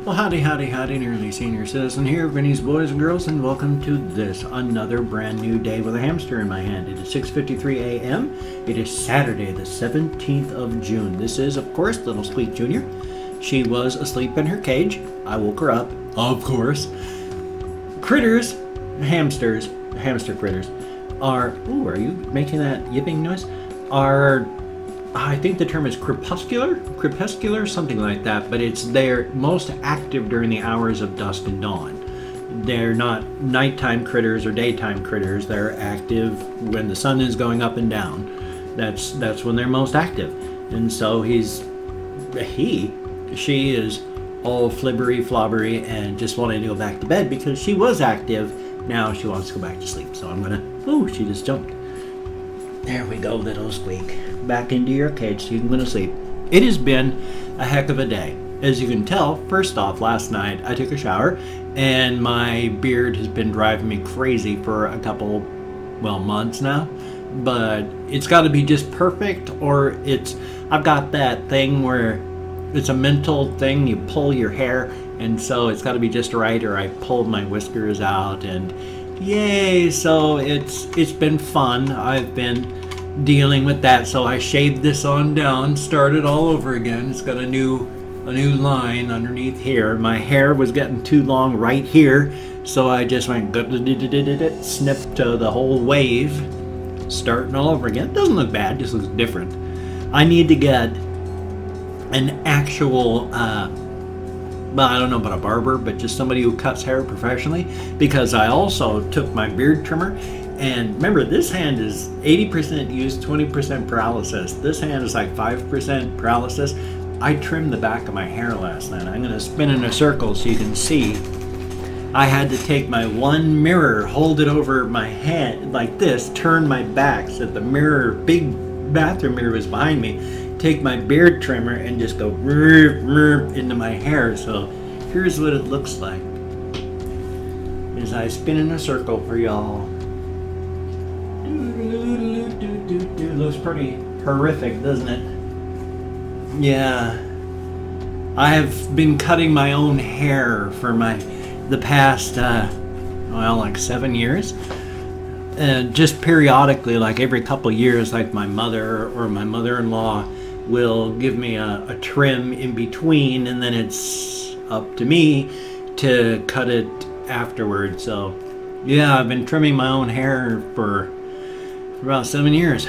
Well, howdy, howdy, howdy, nearly senior citizen here, Vinny's boys and girls, and welcome to this, another brand new day with a hamster in my hand. It is 6:53 a.m. It is Saturday, the 17th of June. This is, of course, little Squeak Jr. She was asleep in her cage. I woke her up, of course. Critters, hamster critters, are, ooh, are you making that yipping noise? Are, I think the term is crepuscular, something like that, but they're most active during the hours of dusk and dawn. They're not nighttime critters or daytime critters. They're active when the sun is going up and down. That's when they're most active. And so she is all flibbery flobbery and just wanting to go back to bed because she was active. Now she wants to go back to sleep. So I'm gonna, ooh, she just jumped. There we go, little Squeak. Back into your cage so you can go to sleep. It has been a heck of a day. As you can tell, first off, last night I took a shower and my beard has been driving me crazy for a couple, well, months now. But it's got to be just perfect, or I've got that thing where it's a mental thing. You pull your hair, and so it's got to be just right, or I pull my whiskers out, and yay! So it's been fun. I've been dealing with that, so I shaved this on down, started all over again. It's got a new line underneath here. My hair was getting too long right here, so I just went snipped the whole wave, starting all over again. It doesn't look bad, just looks different. I need to get an actual well, I don't know about a barber, but just somebody who cuts hair professionally, because I also took my beard trimmer, and remember, this hand is 80% use, 20% paralysis. This hand is like 5% paralysis. I trimmed the back of my hair last night. I'm going to spin in a circle so you can see. I had to take my one mirror, hold it over my head like this, turn my back so that the mirror, big bathroom mirror, was behind me, take my beard trimmer and just go into my hair. So here's what it looks like as I spin in a circle for y'all. Looks pretty horrific, doesn't it? Yeah, I have been cutting my own hair for the past well, like 7 years. Just periodically, like every couple years, like my mother or my mother-in-law will give me a trim in between, and then it's up to me to cut it afterwards. So yeah, I've been trimming my own hair for about 7 years.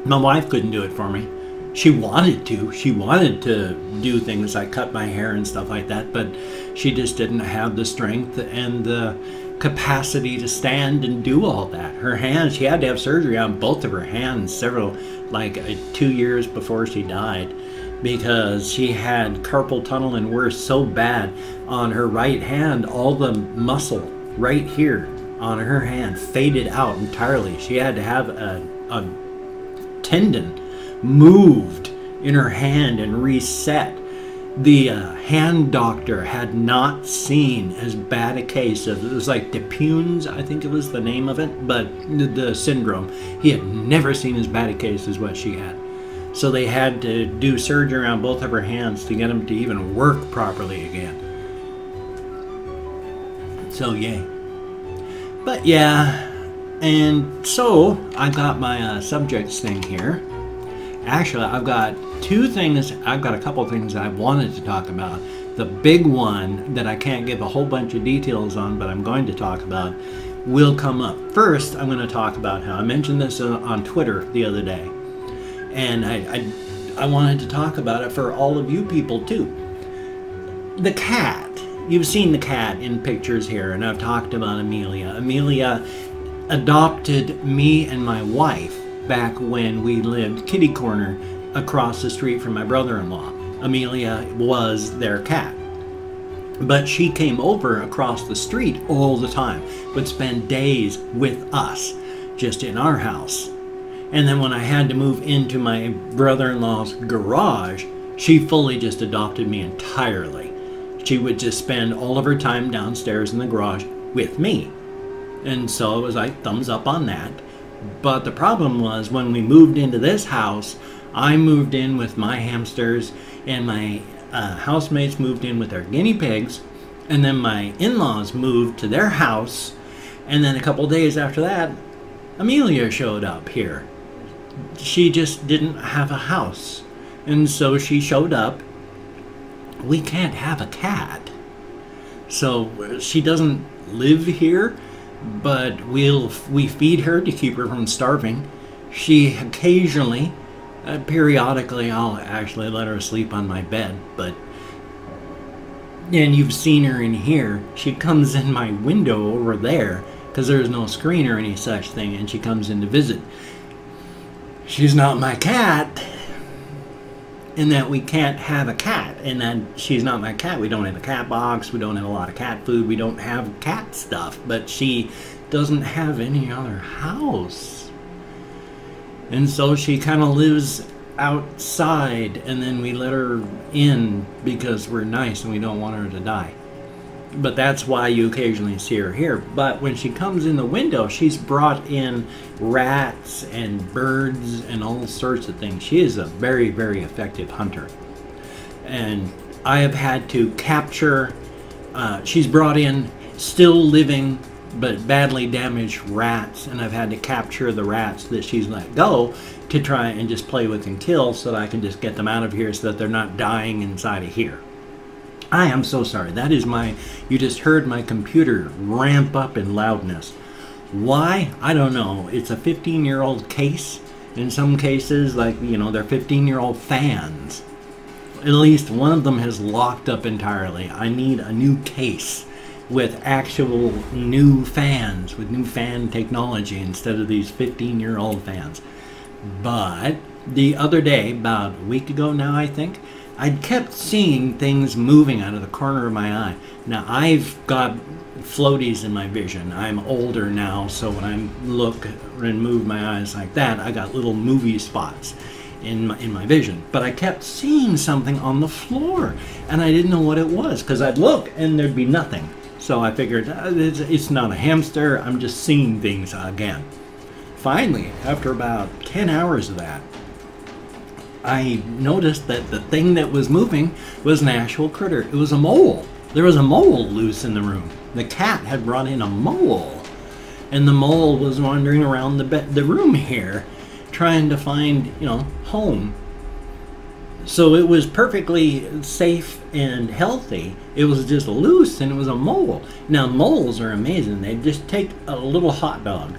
My wife couldn't do it for me. She wanted to do things like cut my hair and stuff like that, but she just didn't have the strength and the capacity to stand and do all that. Her hands, she had to have surgery on both of her hands 2 years before she died, because she had carpal tunnel and worse so bad on her right hand. All the muscle right here on her hand faded out entirely. She had to have a tendon moved in her hand and reset. The hand doctor had not seen as bad a case of, it was like DePune's, I think it was the name of it, but the syndrome. He had never seen as bad a case as what she had. So they had to do surgery on both of her hands to get them to even work properly again. So yay. But yeah, and so I got my subjects thing here. Actually, I've got a couple of things that I wanted to talk about. The big one that I can't give a whole bunch of details on, but I'm going to talk about, will come up. First, I'm going to talk about how I mentioned this on Twitter the other day. And I wanted to talk about it for all of you people too. The cat. You've seen the cat in pictures here, and I've talked about Amelia. Amelia adopted me and my wife back when we lived kitty corner across the street from my brother-in-law. Amelia was their cat. But she came over across the street all the time, would spend days with us, just in our house. And then when I had to move into my brother-in-law's garage, she fully just adopted me entirely. She would just spend all of her time downstairs in the garage with me. And so it was like thumbs up on that. But the problem was when we moved into this house, I moved in with my hamsters and my housemates moved in with their guinea pigs, and then my in-laws moved to their house, and then a couple days after that, Amelia showed up here. She just didn't have a house, and so she showed up. We can't have a cat, so she doesn't live here, but we feed her to keep her from starving. She occasionally, periodically, I'll actually let her sleep on my bed, and you've seen her in here. She comes in my window over there, because there's no screen or any such thing, and she comes in to visit. She's not my cat, in that we can't have a cat, and then she's not my cat. We don't have a cat box, we don't have a lot of cat food, we don't have cat stuff, but she doesn't have any other house. And so she kind of lives outside, and then we let her in because we're nice and we don't want her to die. But that's why you occasionally see her here. But when she comes in the window, she's brought in rats and birds and all sorts of things. She is a very, very effective hunter. And I have had to capture, she's brought in still living but badly damaged rats, and I've had to capture the rats that she's let go to try and just play with and kill, so that I can just get them out of here so that they're not dying inside of here. I am so sorry. That is you just heard my computer ramp up in loudness. Why? I don't know. It's a 15-year-old case. In some cases, like, you know, they're 15-year-old fans. At least one of them has locked up entirely. I need a new case with actual new fans, with new fan technology instead of these 15-year-old fans. But the other day, about a week ago now, I think, I kept seeing things moving out of the corner of my eye. Now, I've got floaties in my vision. I'm older now, so when I look and move my eyes like that, I got little movie spots in my vision. But I kept seeing something on the floor, and I didn't know what it was, because I'd look and there'd be nothing. So I figured, it's not a hamster, I'm just seeing things again. Finally, after about 10 hours of that, I noticed that the thing that was moving was an actual critter. It was a mole. There was a mole loose in the room. The cat had brought in a mole, and the mole was wandering around the room here, trying to find, you know, home. So it was perfectly safe and healthy. It was just loose, and it was a mole. Now, moles are amazing. They just take a little hot dog,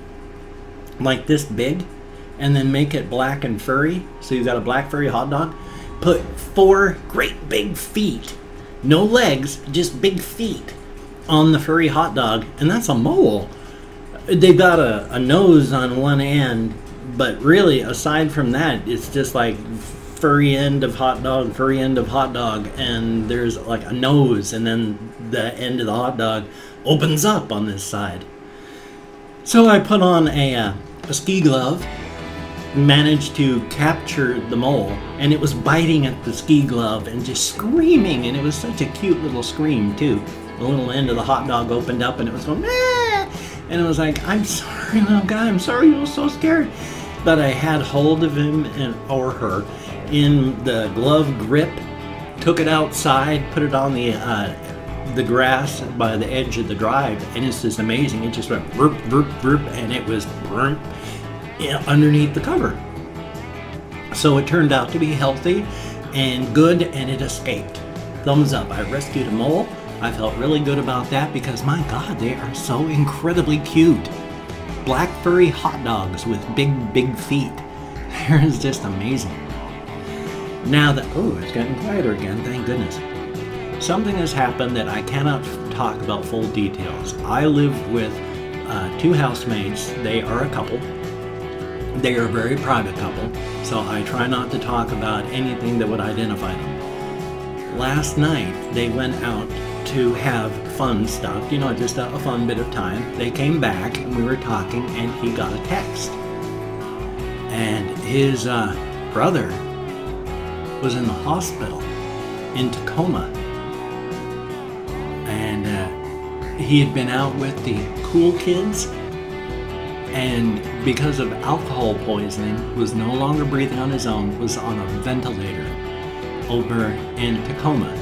like this big, and then make it black and furry. So you've got a black furry hot dog. Put 4 great big feet, no legs, just big feet, on the furry hot dog, and that's a mole. They've got a nose on one end, but really, aside from that, it's just like furry end of hot dog, furry end of hot dog, and there's like a nose, and then the end of the hot dog opens up on this side. So I put on a ski glove, managed to capture the mole, and it was biting at the ski glove and just screaming, and it was such a cute little scream too. The little end of the hot dog opened up and it was going, ah! And it was like, I'm sorry, little guy, I'm sorry, you were so scared. But I had hold of him or her in the glove grip, took it outside, put it on the grass by the edge of the drive, and it's just amazing. It just went vroom, vroom, vroom, and it was vroom, underneath the cover. So it turned out to be healthy and good, and it escaped. Thumbs up. I rescued a mole. I felt really good about that because, my God, they are so incredibly cute. Black furry hot dogs with big, big feet. They're just amazing. Now that, oh, it's getting quieter again, thank goodness. Something has happened that I cannot talk about full details. I live with 2 housemates. They are a couple. They are a very private couple, so I try not to talk about anything that would identify them. Last night, they went out to have fun stuff, you know, just a fun bit of time. They came back and we were talking, and he got a text. And his brother was in the hospital in Tacoma. And he had been out with the cool kids, and because of alcohol poisoning, was no longer breathing on his own, was on a ventilator. over in Tacoma.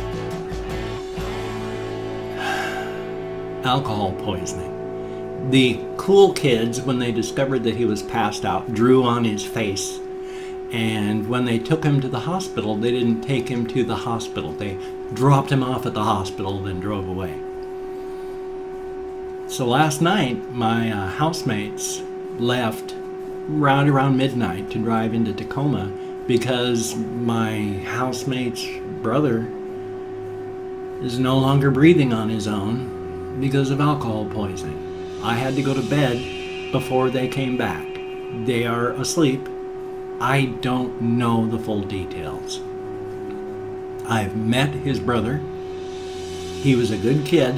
Alcohol poisoning. The cool kids, when they discovered that he was passed out, drew on his face. And when they took him to the hospital, they didn't take him to the hospital. They dropped him off at the hospital, then drove away. So last night, my housemates left right around midnight to drive into Tacoma because my housemate's brother is no longer breathing on his own because of alcohol poisoning. I had to go to bed before they came back. They are asleep. I don't know the full details. I've met his brother. He was a good kid.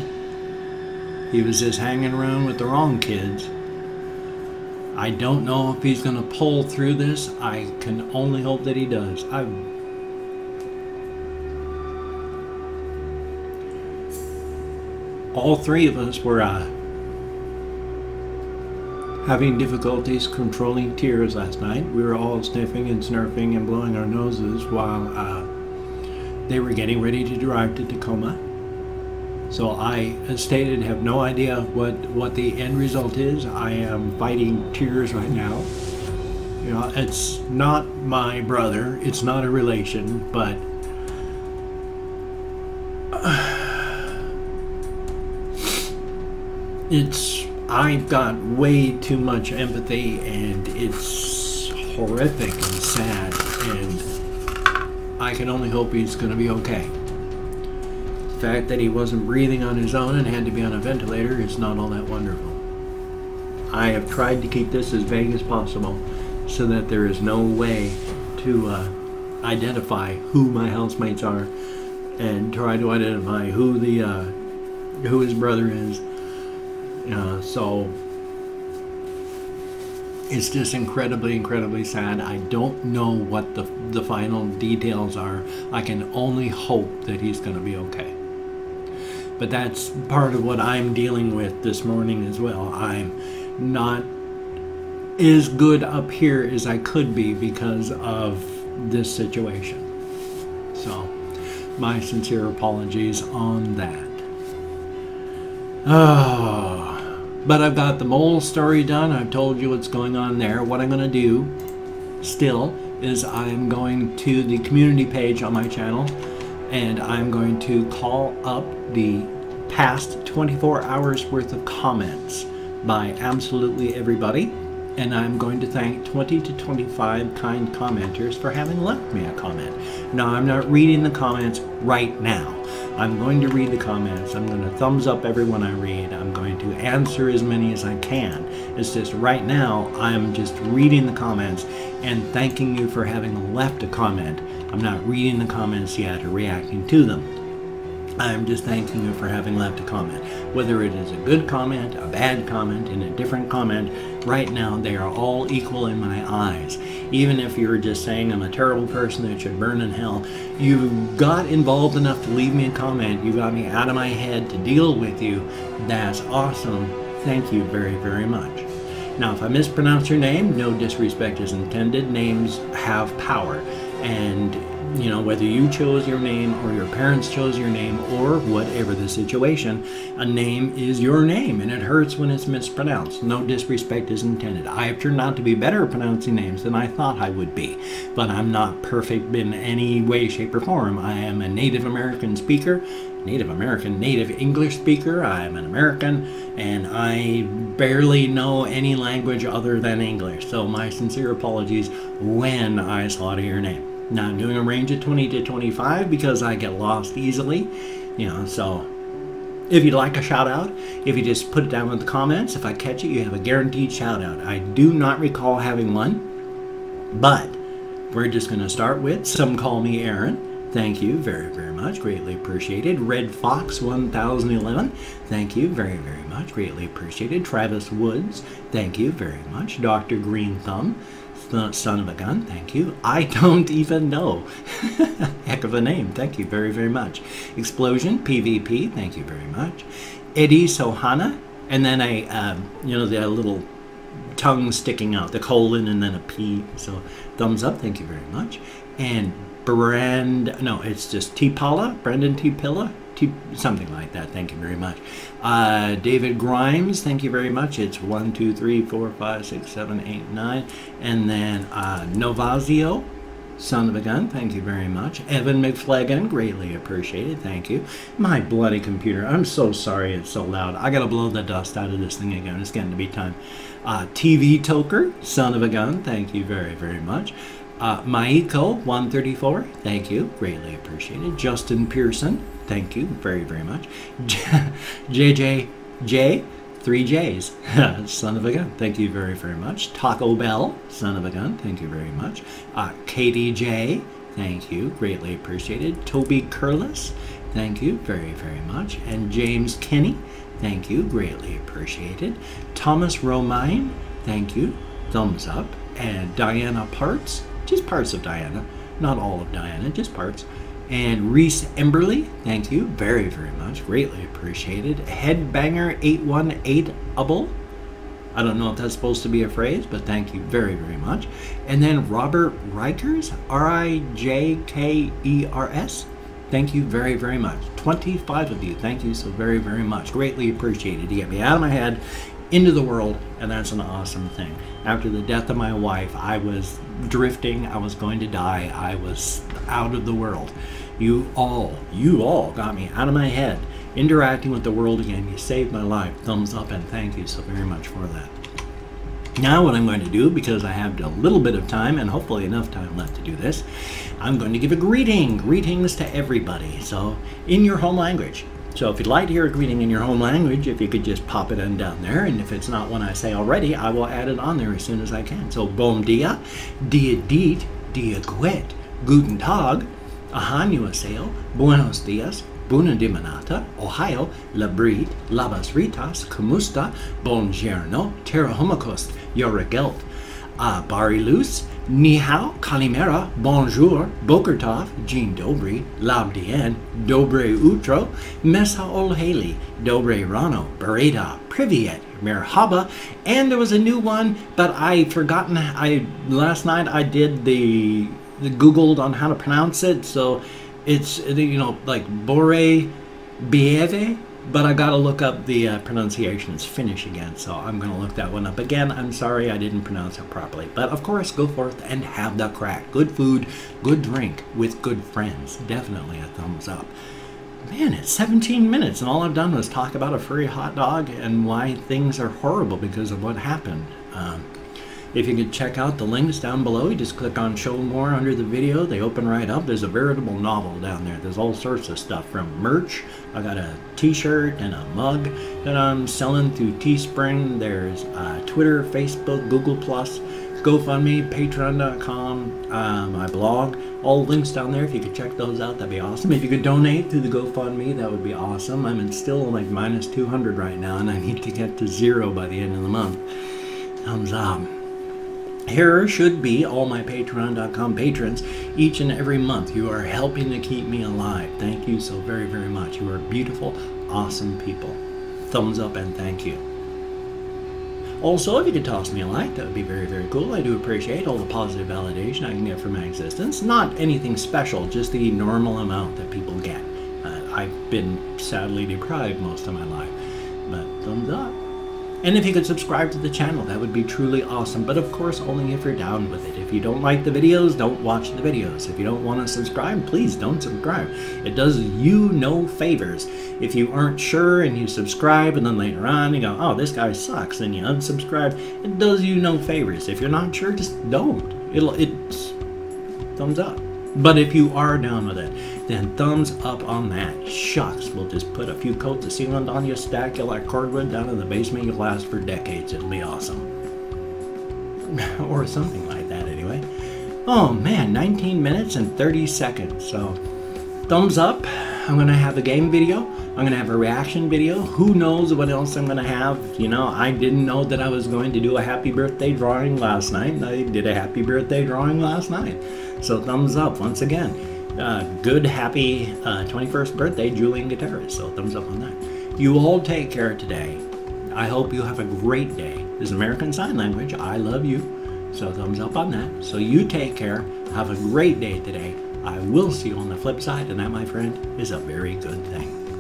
He was just hanging around with the wrong kids. I don't know if he's going to pull through this. I can only hope that he does. All three of us were having difficulties controlling tears last night. We were all sniffing and snurfing and blowing our noses while they were getting ready to drive to Tacoma. So I, as stated, have no idea what the end result is. I am fighting tears right now. You know, it's not my brother. It's not a relation, but I've got way too much empathy, and it's horrific and sad, and I can only hope he's going to be okay. The fact that he wasn't breathing on his own and had to be on a ventilator is not all that wonderful. I have tried to keep this as vague as possible so that there is no way to identify who my housemates are and try to identify who his brother is. So it's just incredibly sad. I don't know what the final details are. I can only hope that he's going to be okay. But that's part of what I'm dealing with this morning as well. I'm not as good up here as I could be because of this situation. So my sincere apologies on that. But I've got the mole story done. I've told you what's going on there. What I'm going to do still is I'm going to the community page on my channel, and I'm going to call up the past 24 hours worth of comments by absolutely everybody, and I'm going to thank 20 to 25 kind commenters for having left me a comment. Now, I'm not reading the comments right now. I'm going to read the comments. I'm going to thumbs up everyone I read. I'm going to answer as many as I can. It's just right now I'm just reading the comments and thanking you for having left a comment. I'm not reading the comments yet or reacting to them. I'm just thanking you for having left a comment. Whether it is a good comment, a bad comment, and a different comment, right now they are all equal in my eyes. Even if you're just saying I'm a terrible person that should burn in hell, you got involved enough to leave me a comment. You got me out of my head to deal with you. That's awesome. Thank you very much. Now, if I mispronounce your name, no disrespect is intended. Names have power, and you know, whether you chose your name or your parents chose your name or whatever the situation, a name is your name, and it hurts when it's mispronounced. No disrespect is intended. I have turned out to be better at pronouncing names than I thought I would be, but I'm not perfect in any way, shape, or form. I am a Native American speaker, Native English speaker. I'm an American, and I barely know any language other than English, so my sincere apologies when I slaughter your name. Now, I'm doing a range of 20 to 25 because I get lost easily, you know, so if you'd like a shout out, if you just put it down in the comments, if I catch it, you have a guaranteed shout out. I do not recall having one, but we're just going to start with Some Call Me Aaron. Thank you very much, greatly appreciated. Red Fox 1011, thank you very much, greatly appreciated. Travis Woods, thank you very much. Dr. Green Thumb, son of a gun, thank you. I don't even know. Heck of a name, thank you very much. Explosion PvP, thank you very much. Eddie Sohana, and then you know, the little tongue sticking out, the colon and then a P, so thumbs up, thank you very much. And No, it's just T-Palla, Brendan T-Pilla, something like that. Thank you very much. David Grimes, thank you very much. It's 1, 2, 3, 4, 5, 6, 7, 8, 9. And then Novazio, son of a gun, thank you very much. Evan McFlagan, greatly appreciated, thank you. My bloody computer, I'm so sorry it's so loud. I gotta blow the dust out of this thing again. It's getting to be time. TV Toker, son of a gun, thank you very, very much. Maiko 134, thank you, greatly appreciated. Justin Pearson, thank you very, very much. JJJ, 3 J's, son of a gun, thank you very, very much. Taco Bell, son of a gun, thank you very much. Katie J, thank you, greatly appreciated. Toby Curlis, thank you very, very much. And James Kinney, thank you, greatly appreciated. Thomas Romine, thank you, thumbs up. And Diana Parts, just parts of Diana, not all of Diana, just parts. And Reese Emberley, thank you very, very much, greatly appreciated. Headbanger 818 Ubble, I don't know if that's supposed to be a phrase, but thank you very, very much. And then Robert Rikers, R-I-J-K-E-R-S, thank you very, very much. 25 of you, thank you so very, very much, greatly appreciated. You get me out of my head, into the world, and that's an awesome thing. After the death of my wife, I was drifting, I was going to die, I was out of the world. You all got me out of my head, interacting with the world again. You saved my life. Thumbs up and thank you so very much for that. Now what I'm going to do, because I have a little bit of time and hopefully enough time left to do this, I'm going to give a greeting. Greetings to everybody. So in your home language. So if you'd like to hear a greeting in your home language, if you could just pop it in down there, and if it's not one I say already, I will add it on there as soon as I can. So bom dia, dia dit, dia quet, guten tag, ahannuaseo, buenos dias, bună dimineața, ohio, labrit, labas ritas, kumusta, bongiorno, terahomikost, yoragelt, barilus, ni hao, kalimera, bonjour, boker tov, dzień dobry, labdien, dobre utro, mesa olheli, dobre rano, bereda, privyet, merhaba, and there was a new one, but I'd forgotten. Last night I did the Googled on how to pronounce it, so it's, you know, like Buorre, Beaivi, but I gotta look up the pronunciation. It's Finnish again, so I'm gonna look that one up again. I'm sorry I didn't pronounce it properly, but of course, go forth and have the crack. Good food, good drink with good friends. Definitely a thumbs up. Man, it's 17 minutes and all I've done was talk about a furry hot dog and why things are horrible because of what happened. If you could check out the links down below, you just click on show more under the video. They open right up. There's a veritable novel down there. There's all sorts of stuff from merch. I got a t-shirt and a mug that I'm selling through Teespring. There's Twitter, Facebook, Google+, GoFundMe, Patreon.com, my blog. All links down there. If you could check those out, that'd be awesome. If you could donate through the GoFundMe, that would be awesome. I'm still like minus 200 right now, and I need to get to 0 by the end of the month. Thumbs up. Here should be all my Patreon.com patrons each and every month. You are helping to keep me alive. Thank you so very, very much. You are beautiful, awesome people. Thumbs up and thank you. Also, if you could toss me a like, that would be very, very cool. I do appreciate all the positive validation I can get from my existence. Not anything special, just the normal amount that people get. I've been sadly deprived most of my life, but thumbs up. And if you could subscribe to the channel, that would be truly awesome. But of course, only if you're down with it. If you don't like the videos, don't watch the videos. If you don't want to subscribe, please don't subscribe. It does you no favors. If you aren't sure and you subscribe and then later on you go, oh, this guy sucks, and you unsubscribe, it does you no favors. If you're not sure, just don't. It's thumbs up. But if you are down with it, then thumbs up on that. Shucks, we'll just put a few coats of sealant on you, stack you like cordwood down in the basement. You'll last for decades. It'll be awesome. Or something like that, anyway. Oh man, 19 minutes and 30 seconds. So, thumbs up. I'm going to have a game video. I'm going to have a reaction video. Who knows what else I'm going to have. You know, I didn't know that I was going to do a happy birthday drawing last night. I did a happy birthday drawing last night. So thumbs up once again. Good, happy 21st birthday, Julian Guterres. So thumbs up on that. You all take care today. I hope you have a great day. This is American Sign Language. I love you. So thumbs up on that. So you take care. Have a great day today. I will see you on the flip side, and that, my friend, is a very good thing.